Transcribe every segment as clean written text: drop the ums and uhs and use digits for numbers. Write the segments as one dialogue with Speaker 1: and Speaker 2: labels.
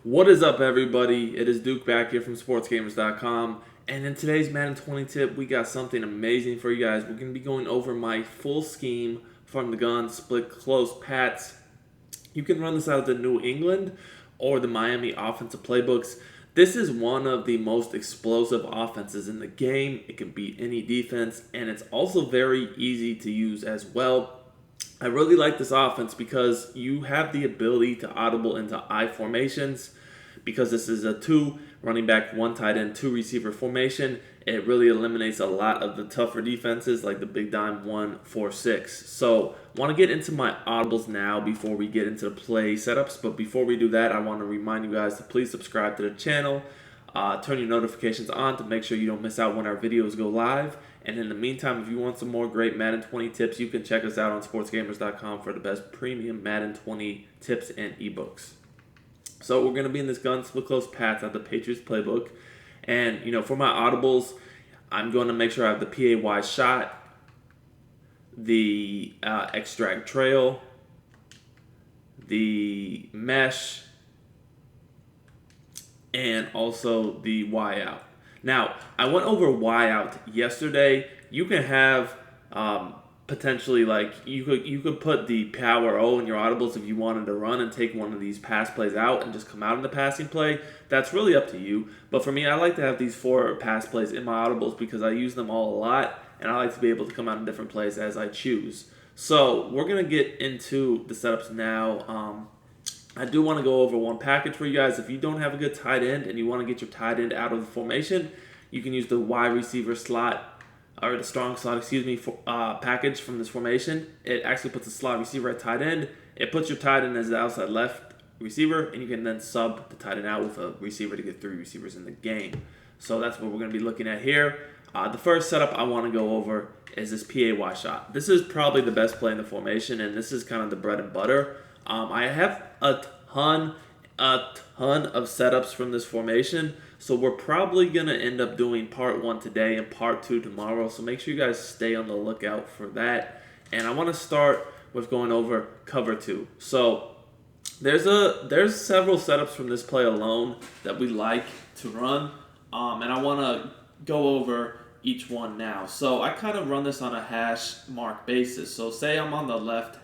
Speaker 1: What is up, everybody? It is Duke back here from sportsgamers.com, and in today's Madden 20 tip, we got something amazing for you guys. We're going to be going over my full scheme from the gun, split close pats. You can run this out of the New England or the Miami offensive playbooks. This is one of the most explosive offenses in the game. It can beat any defense, and it's also very easy to use as well. I really like this offense because you have the ability to audible into I formations. Because this is a 2 running back, 1 tight end, 2 receiver formation, it really eliminates a lot of the tougher defenses like the big dime 1-4-6. So want to get into my audibles now before we get into the play setups. But before we do that, I want to remind you guys to please subscribe to the channel. Turn your notifications on to make sure you don't miss out when our videos go live. And in the meantime, if you want some more great Madden 20 tips, you can check us out on sportsgamers.com for the best premium Madden 20 tips and ebooks. So we're going to be in this gun split close pats at the Patriots playbook. And, for my audibles, I'm going to make sure I have the PAY shot, the extract trail, the mesh, and also the Y out. Now, I went over Y out yesterday. You can have potentially, like, you could put the power O in your audibles if you wanted to run and take one of these pass plays out and just come out in the passing play. That's really up to you. But for me, I like to have these 4 pass plays in my audibles because I use them all a lot, and I like to be able to come out in different plays as I choose. So we're going to get into the setups now. I do want to go over one package for you guys. If you don't have a good tight end and you want to get your tight end out of the formation, you can use the wide receiver slot, or the strong slot, package from this formation. It actually puts a slot receiver at tight end. It puts your tight end as the outside left receiver, and you can then sub the tight end out with a receiver to get 3 receivers in the game. So that's what we're going to be looking at here. The first setup I want to go over is this PAY shot. This is probably the best play in the formation, and this is kind of the bread and butter. I have a ton of setups from this formation, so we're probably going to end up doing part 1 today and part 2 tomorrow, so make sure you guys stay on the lookout for that. And I want to start with going over cover 2. So there's several setups from this play alone that we like to run, and I want to go over each one now. So I kind of run this on a hash mark basis. So say I'm on the left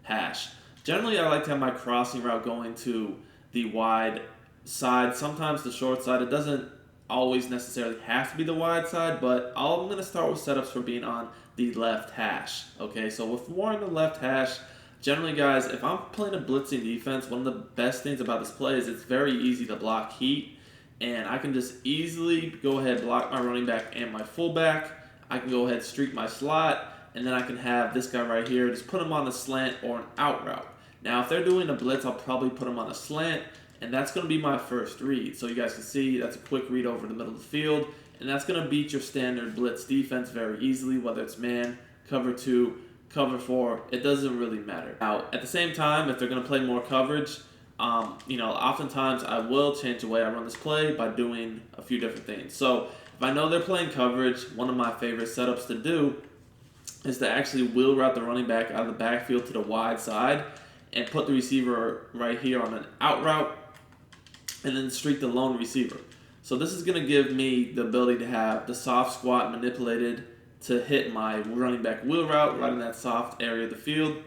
Speaker 1: hash. Generally, I like to have my crossing route going to the wide side, sometimes the short side. It doesn't always necessarily have to be the wide side, but I'm going to start with setups for being on the left hash. Okay, so with more on the left hash, generally, guys, if I'm playing a blitzing defense, one of the best things about this play is it's very easy to block heat, and I can just easily go ahead and block my running back and my fullback. I can go ahead and streak my slot, and then I can have this guy right here, just put him on the slant or an out route. Now, if they're doing a blitz, I'll probably put them on a slant, and that's going to be my first read. So you guys can see that's a quick read over the middle of the field, and that's going to beat your standard blitz defense very easily, whether it's man, cover 2, cover 4. It doesn't really matter. Now, at the same time, if they're going to play more coverage, oftentimes I will change the way I run this play by doing a few different things. So if I know they're playing coverage, one of my favorite setups to do is to actually wheel route the running back out of the backfield to the wide side and put the receiver right here on an out route, and then streak the lone receiver. So this is going to give me the ability to have the soft squat manipulated to hit my running back wheel route right in that soft area of the field.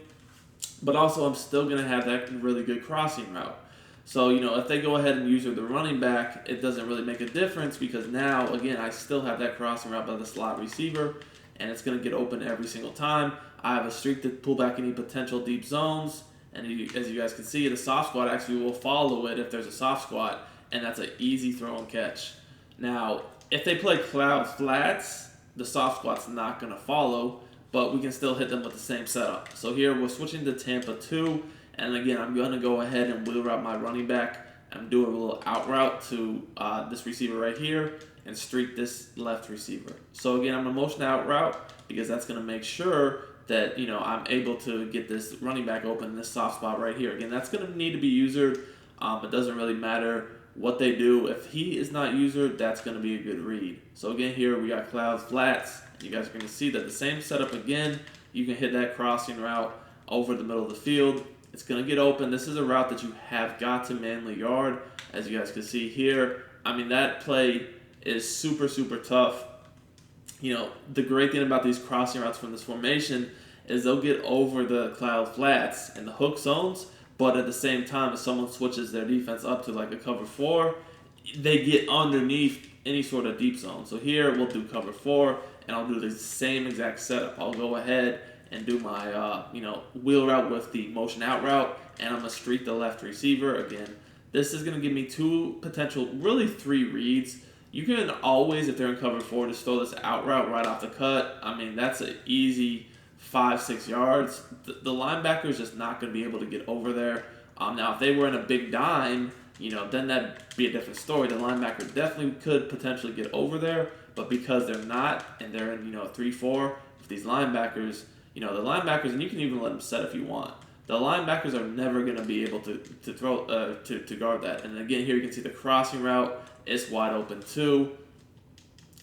Speaker 1: But also I'm still going to have that really good crossing route. So, if they go ahead and use the running back, it doesn't really make a difference because now, again, I still have that crossing route by the slot receiver, and it's going to get open every single time. I have a streak to pull back any potential deep zones. And as you guys can see, the soft squat actually will follow it if there's a soft squat, and that's an easy throw and catch. Now, if they play cloud flats, the soft squat's not going to follow, but we can still hit them with the same setup. So here we're switching to Tampa 2, and again, I'm going to go ahead and wheel route my running back. I'm doing a little out route to this receiver right here and streak this left receiver. So again, I'm going to motion out route because that's going to make sure that I'm able to get this running back open in this soft spot right here. Again, that's going to need to be usered. It doesn't really matter what they do. If he is not usered, that's going to be a good read. So again, here we got cloud flats. You guys are going to see that the same setup again. You can hit that crossing route over the middle of the field. It's going to get open. This is a route that you have got to manually yard, as you guys can see here. I mean, that play is super, super tough. The great thing about these crossing routes from this formation is they'll get over the cloud flats and the hook zones, but at the same time, if someone switches their defense up to like a cover 4, they get underneath any sort of deep zone. So here we'll do cover 4, and I'll do the same exact setup. I'll go ahead and do my wheel route with the motion out route, and I'm going to streak the left receiver. Again, this is going to give me 2 potential, really 3 reads. You can always, if they're in cover 4, just throw this out route right off the cut. I mean, that's an easy 5-6 yards. The linebacker's just not going to be able to get over there. Now, if they were in a big dime, then that'd be a different story. The linebacker definitely could potentially get over there, but because they're not, and they're in, a 3-4, with these linebackers, the linebackers, and you can even let them set if you want. The linebackers are never going to be able to throw to guard that. And again, here you can see the crossing route. It's wide open too.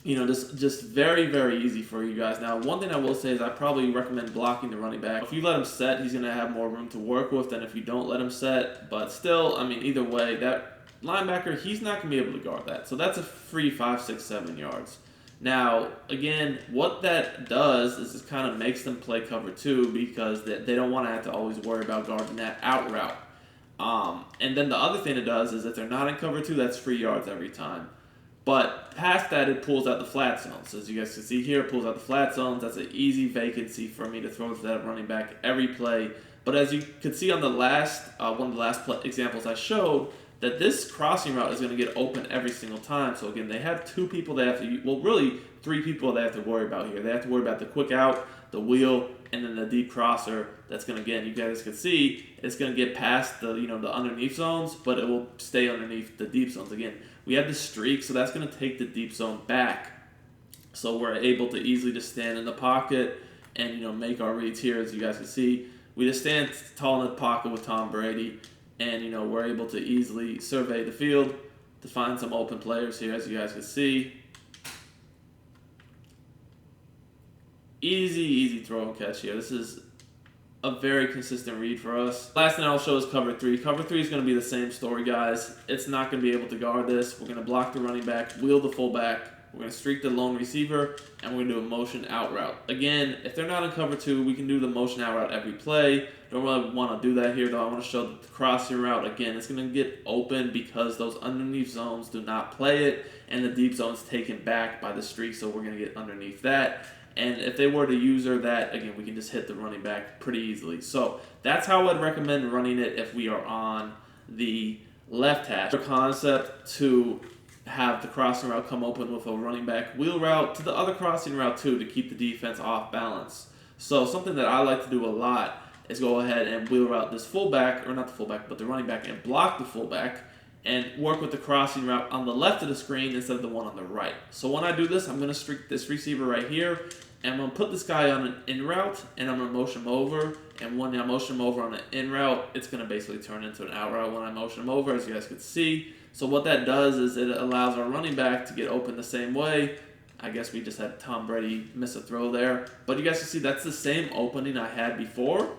Speaker 1: Just very, very easy for you guys. Now, one thing I will say is I probably recommend blocking the running back. If you let him set, he's going to have more room to work with than if you don't let him set. But still, I mean, either way, that linebacker, he's not going to be able to guard that. So that's a free 5, 6, 7 yards. Now, again, what that does is it kind of makes them play cover 2 because they don't want to have to always worry about guarding that out route. And then the other thing it does is if they're not in cover 2, that's free yards every time. But past that, it pulls out the flat zones. So as you guys can see here, it pulls out the flat zones. That's an easy vacancy for me to throw to that running back every play. But as you can see on the last one of the last examples I showed, that this crossing route is going to get open every single time. So again, they have 2 people they have to, well, really 3 people they have to worry about here. They have to worry about the quick out, the wheel, and then the deep crosser. That's going to, again, you guys can see, it's going to get past the, the underneath zones, but it will stay underneath the deep zones. Again, we have the streak, so that's going to take the deep zone back. So we're able to easily just stand in the pocket and, make our reads here, as you guys can see. We just stand tall in the pocket with Tom Brady, and, we're able to easily survey the field to find some open players here, as you guys can see. Easy throw and catch here. This is a very consistent read for us. Last thing I'll show is cover 3. Cover 3 is going to be the same story, guys. It's not going to be able to guard this. We're going to block the running back, wheel the fullback. We're going to streak the lone receiver, and we're going to do a motion out route. Again, if they're not in cover 2, we can do the motion out route every play. Don't really want to do that here, though. I want to show the crossing route. Again, it's going to get open because those underneath zones do not play it, and the deep zone's taken back by the streak, so we're going to get underneath that. And if they were to use that, again, we can just hit the running back pretty easily. So that's how I'd recommend running it if we are on the left hash. The concept to have the crossing route come open with a running back wheel route to the other crossing route too to keep the defense off balance. So something that I like to do a lot is go ahead and wheel route this fullback, or not the fullback, but the running back, and block the fullback and work with the crossing route on the left of the screen instead of the one on the right. So when I do this, I'm going to streak this receiver right here, and I'm going to put this guy on an in route, and I'm going to motion him over. And when I motion him over on an in route, it's going to basically turn into an out route when I motion him over, as you guys can see. So what that does is it allows our running back to get open the same way. I guess we just had Tom Brady miss a throw there. But you guys can see that's the same opening I had before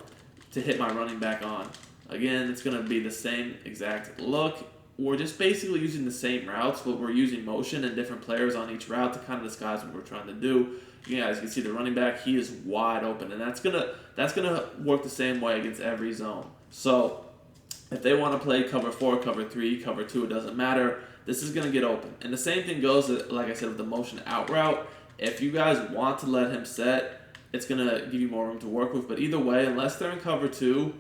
Speaker 1: to hit my running back on. Again, it's going to be the same exact look. We're just basically using the same routes, but we're using motion and different players on each route to kind of disguise what we're trying to do. You guys can see the running back, he is wide open, and that's gonna work the same way against every zone. So if they want to play cover 4, cover 3, cover 2, it doesn't matter. This is gonna get open. And the same thing goes, like I said, with the motion out route. If you guys want to let him set, it's gonna give you more room to work with. But either way, unless they're in cover 2,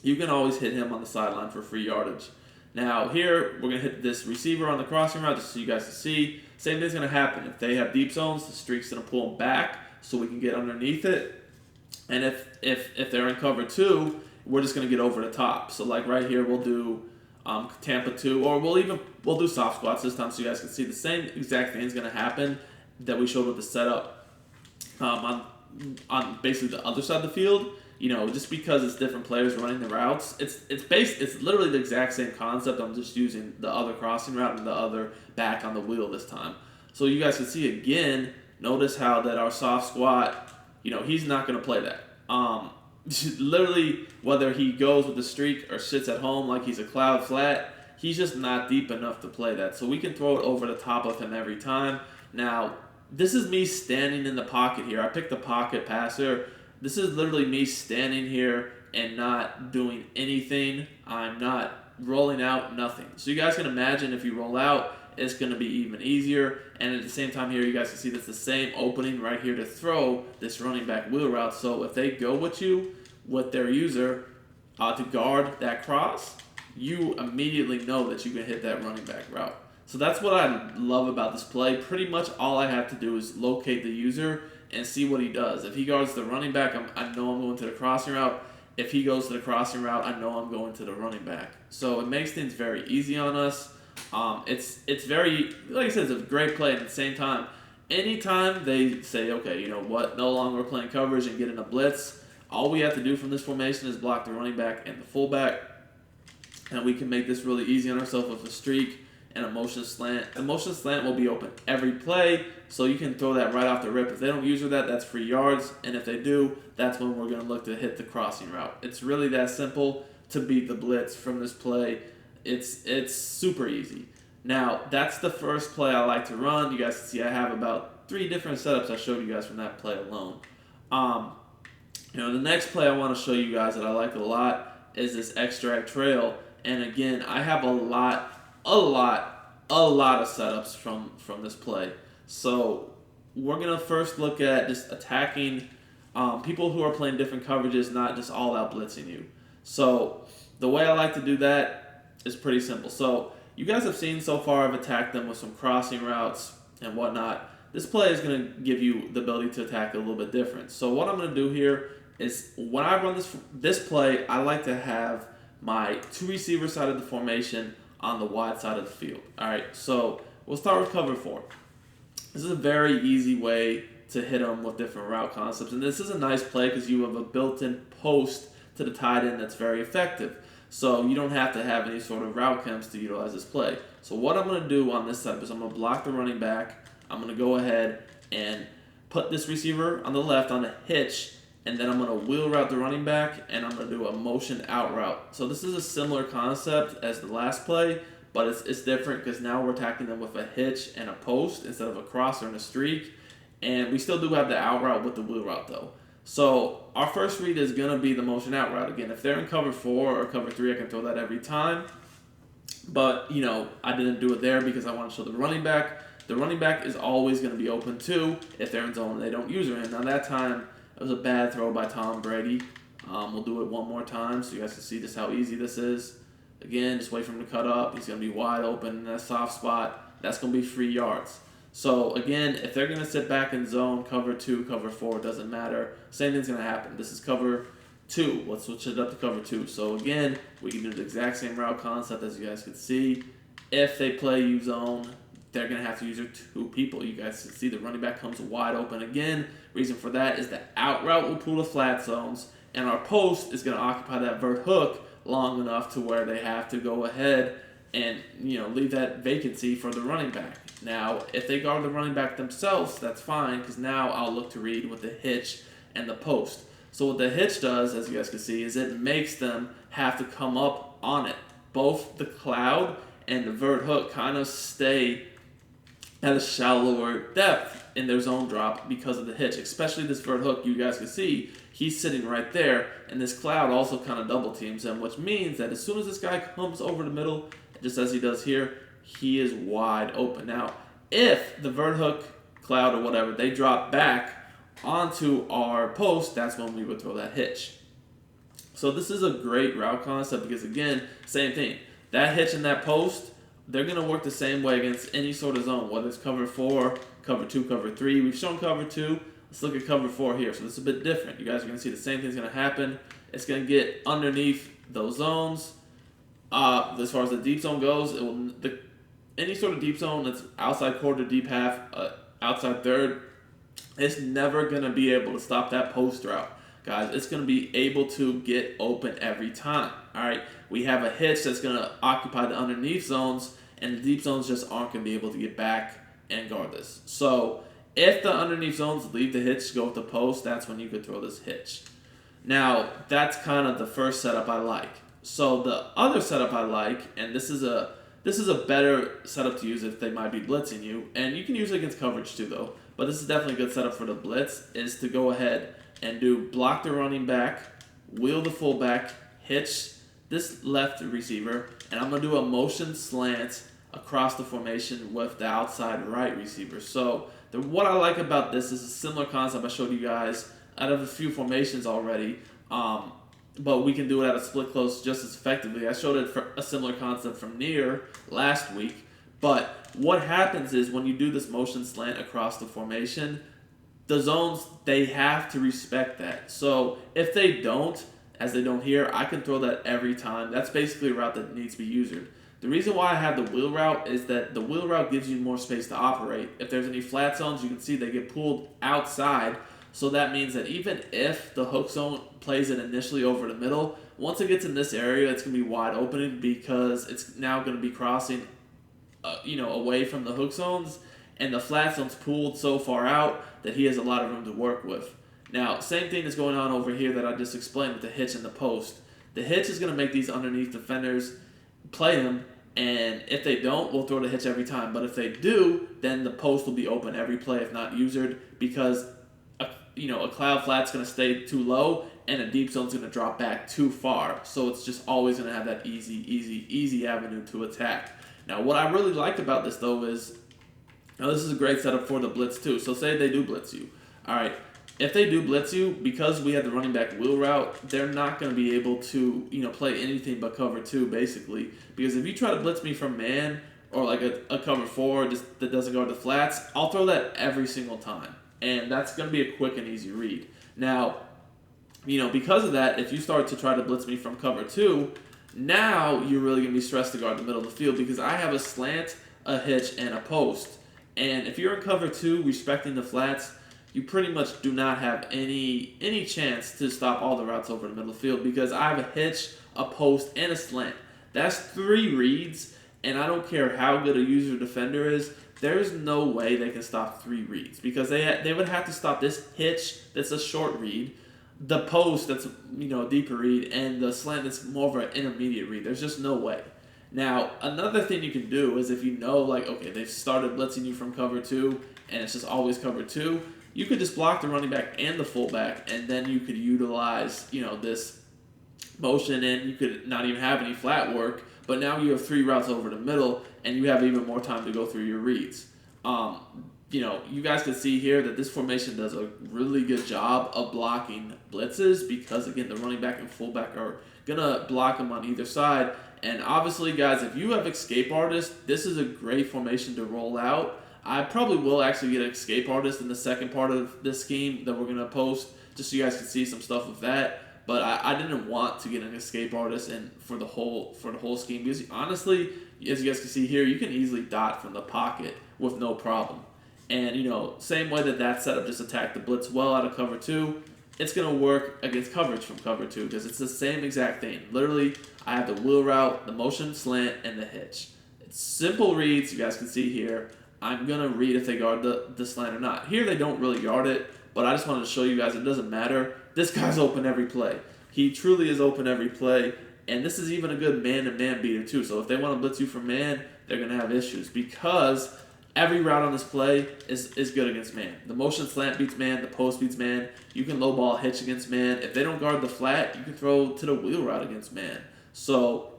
Speaker 1: you can always hit him on the sideline for free yardage. Now here, we're going to hit this receiver on the crossing route just so you guys can see. Same thing's going to happen. If they have deep zones, the streak's going to pull them back so we can get underneath it. And if they're in cover 2, we're just going to get over the top. So like right here, we'll do Tampa 2, or we'll do soft squats this time so you guys can see the same exact thing is going to happen that we showed with the setup on basically the other side of the field. Just because it's different players running the routes, it's literally the exact same concept. I'm just using the other crossing route and the other back on the wheel this time. So you guys can see again, notice how that our soft squat, he's not going to play that. literally, whether he goes with the streak or sits at home like he's a cloud flat, he's just not deep enough to play that. So we can throw it over the top of him every time. Now, this is me standing in the pocket here. I picked the pocket passer. This is literally me standing here and not doing anything. I'm not rolling out, nothing. So you guys can imagine if you roll out, it's going to be even easier. And at the same time here, you guys can see that's the same opening right here to throw this running back wheel route. So if they go with you, with their user, to guard that cross, you immediately know that you can hit that running back route. So that's what I love about this play. Pretty much all I have to do is locate the user and see what he does. If he guards the running back, I know I'm going to the crossing route. If he goes to the crossing route, I know I'm going to the running back. So it makes things very easy on us. It's very, like I said, it's a great play. At the same time, anytime they say, okay, you know what, no longer playing coverage and getting a blitz, all we have to do from this formation is block the running back and the fullback, and we can make this really easy on ourselves with a streak and a motion slant. The motion slant will be open every play, so you can throw that right off the rip. If they don't use that, that's free yards, and if they do, that's when we're going to look to hit the crossing route. It's really that simple to beat the blitz from this play. It's super easy. Now, that's the first play I like to run. You guys can see I have about 3 different setups I showed you guys from that play alone. The next play I want to show you guys that I like a lot is this extract trail. And again, I have a lot of setups from this play. So we're going to first look at just attacking people who are playing different coverages, not just all out blitzing you. So the way I like to do that is pretty simple. So you guys have seen so far I've attacked them with some crossing routes and whatnot. This play is going to give you the ability to attack a little bit different. So what I'm going to do here is when I run this play, I like to have my 2 receiver side of the formation on the wide side of the field. All right, so we'll start with cover 4. This is a very easy way to hit them with different route concepts. And this is a nice play because you have a built-in post to the tight end that's very effective. So you don't have to have any sort of route chems to utilize this play. So what I'm going to do on this setup is I'm going to block the running back. I'm going to go ahead and put this receiver on the left on a hitch, and then I'm going to wheel route the running back, and I'm going to do a motion out route. So this is a similar concept as the last play, but it's different because now we're attacking them with a hitch and a post instead of a crosser and a streak. And we still do have the out route with the wheel route though. So our first read is going to be the motion out route. Again, if they're in cover 4 or cover 3, I can throw that every time. But, I didn't do it there because I want to show the running back. The running back is always going to be open too if they're in zone and they don't use her in. Now that time, it was a bad throw by Tom Brady. We'll do it one more time so you guys can see just how easy this is. Again, just wait for him to cut up. He's going to be wide open in that soft spot. That's going to be free yards. So again, if they're going to sit back in zone, cover 2, cover 4, it doesn't matter. Same thing's going to happen. This is cover 2. Let's switch it up to cover 2. So again, we can do the exact same route concept as you guys can see. If they play you zone, they're going to have to use their 2 people. You guys can see the running back comes wide open again. Reason for that is the out route will pull the flat zones, and our post is going to occupy that vert hook long enough to where they have to go ahead and leave that vacancy for the running back. Now, if they guard the running back themselves, that's fine, because now I'll look to read with the hitch and the post. So what the hitch does, as you guys can see, is it makes them have to come up on it. Both the cloud and the vert hook kind of stay at a shallower depth in their zone drop because of the hitch. Especially this vert hook, you guys can see, he's sitting right there, and this cloud also kind of double teams him, which means that as soon as this guy comes over the middle, just as he does here, he is wide open. Now, if the vert hook, cloud, or whatever, they drop back onto our post, that's when we would throw that hitch. So this is a great route concept because, again, same thing. That hitch and that post, they're going to work the same way against any sort of zone, whether it's cover 4, cover 2, cover 3. We've shown cover 2. Let's look at cover 4 here. So this is a bit different. You guys are going to see the same thing's going to happen. It's going to get underneath those zones. As far as the deep zone goes, any sort of deep zone that's outside quarter, deep half, outside third, it's never going to be able to stop that post route. Guys, it's going to be able to get open every time. All right, we have a hitch that's going to occupy the underneath zones, and the deep zones just aren't going to be able to get back and guard this. So if the underneath zones leave the hitch, go with the post, that's when you could throw this hitch.
Speaker 2: Now, that's kind of the first setup I like. So the other setup I like, and this is a better setup to use if they might be blitzing you, and you can use it against coverage too though. But this is definitely a good setup for the blitz, is to go ahead and do block the running back, wheel the fullback, hitch this left receiver, and I'm gonna do a motion slant across the formation with the outside right receiver. So what I like about this is a similar concept I showed you guys out of a few formations already. But we can do it at a split close just as effectively. I showed it for a similar concept from near last week. But what happens is when you do this motion slant across the formation, the zones, they have to respect that. So if they don't, as they don't here, I can throw that every time. That's basically a route that needs to be used. The reason why I have the wheel route is that the wheel route gives you more space to operate. If there's any flat zones, you can see they get pulled outside. So that means that even if the hook zone plays it initially over the middle, once it gets in this area, it's going to be wide open because it's now going to be crossing, away from the hook zones, and the flat zone's pulled so far out that he has a lot of room to work with. Now, same thing is going on over here that I just explained with the hitch and the post. The hitch is going to make these underneath defenders play them, and if they don't, we'll throw the hitch every time. But if they do, then the post will be open every play if not usered, because a cloud flat's going to stay too low and a deep zone's going to drop back too far. So it's just always going to have that easy avenue to attack. Now, what I really like about this, though, is this is a great setup for the blitz, too. So say they do blitz you. All right. If they do blitz you, because we have the running back wheel route, they're not going to be able to, play anything but cover 2, basically. Because if you try to blitz me from man or like a cover 4 that doesn't guard the flats, I'll throw that every single time. And that's going to be a quick and easy read. Now, because of that, if you start to try to blitz me from cover 2, now you're really going to be stressed to guard the middle of the field because I have a slant, a hitch, and a post. And if you're in cover 2, respecting the flats, you pretty much do not have any chance to stop all the routes over the middle of the field because I have a hitch, a post, and a slant. That's 3 reads, and I don't care how good a user defender is, there's no way they can stop 3 reads because they would have to stop this hitch that's a short read, the post that's a deeper read, and the slant that's more of an intermediate read. There's just no way. Now, another thing you can do is if they've started blitzing you from cover 2 and it's just always cover 2, you could just block the running back and the fullback, and then you could utilize this motion, and you could not even have any flat work. But now you have 3 routes over the middle, and you have even more time to go through your reads. You guys can see here that this formation does a really good job of blocking blitzes because, again, the running back and fullback are going to block them on either side. And obviously, guys, if you have escape artists, this is a great formation to roll out. I probably will actually get an escape artist in the second part of this scheme that we're going to post, just so you guys can see some stuff with that. But I didn't want to get an escape artist for the whole scheme because honestly, as you guys can see here, you can easily dot from the pocket with no problem. And same way that setup just attacked the blitz well out of cover 2, it's gonna work against coverage from cover 2 because it's the same exact thing. Literally, I have the wheel route, the motion slant, and the hitch. It's simple reads. You guys can see here. I'm gonna read if they guard the slant or not. Here they don't really guard it, but I just wanted to show you guys it doesn't matter. This guy's open every play. He truly is open every play, and this is even a good man-to-man beater too. So if they want to blitz you from man, they're going to have issues because every route on this play is good against man. The motion slant beats man, the post beats man. You can low ball hitch against man. If they don't guard the flat, you can throw to the wheel route against man. So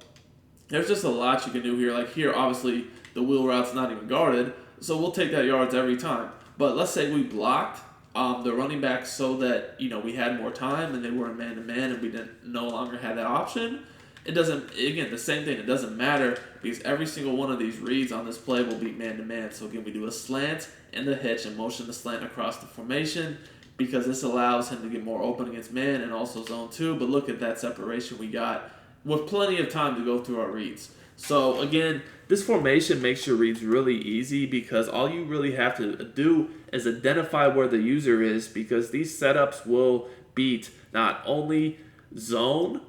Speaker 2: there's just a lot you can do here. Like here, obviously, the wheel route's not even guarded, so we'll take that yards every time. But let's say we blocked the running back so that we had more time and they were man to man and we no longer had that option. It doesn't, again, the same thing. It doesn't matter because every single one of these reads on this play will be man to man. So again, we do a slant and the hitch and motion the slant across the formation because this allows him to get more open against man and also zone 2. But look at that separation we got with plenty of time to go through our reads. So again, this formation makes your reads really easy because all you really have to do is identify where the user is because these setups will beat not only zone,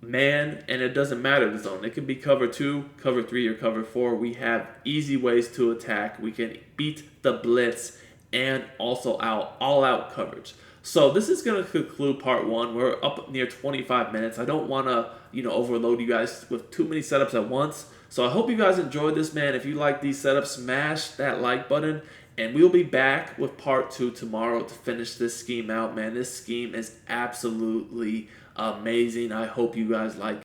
Speaker 2: man, and it doesn't matter the zone. It can be cover 2, cover 3, or cover 4. We have easy ways to attack. We can beat the blitz
Speaker 1: and also all-out coverage. So this is going to conclude part 1. We're up near 25 minutes. I don't want to, overload you guys with too many setups at once. So I hope you guys enjoyed this, man. If you like these setups, smash that like button. And we'll be back with part 2 tomorrow to finish this scheme out, man. This scheme is absolutely amazing. I hope you guys like it.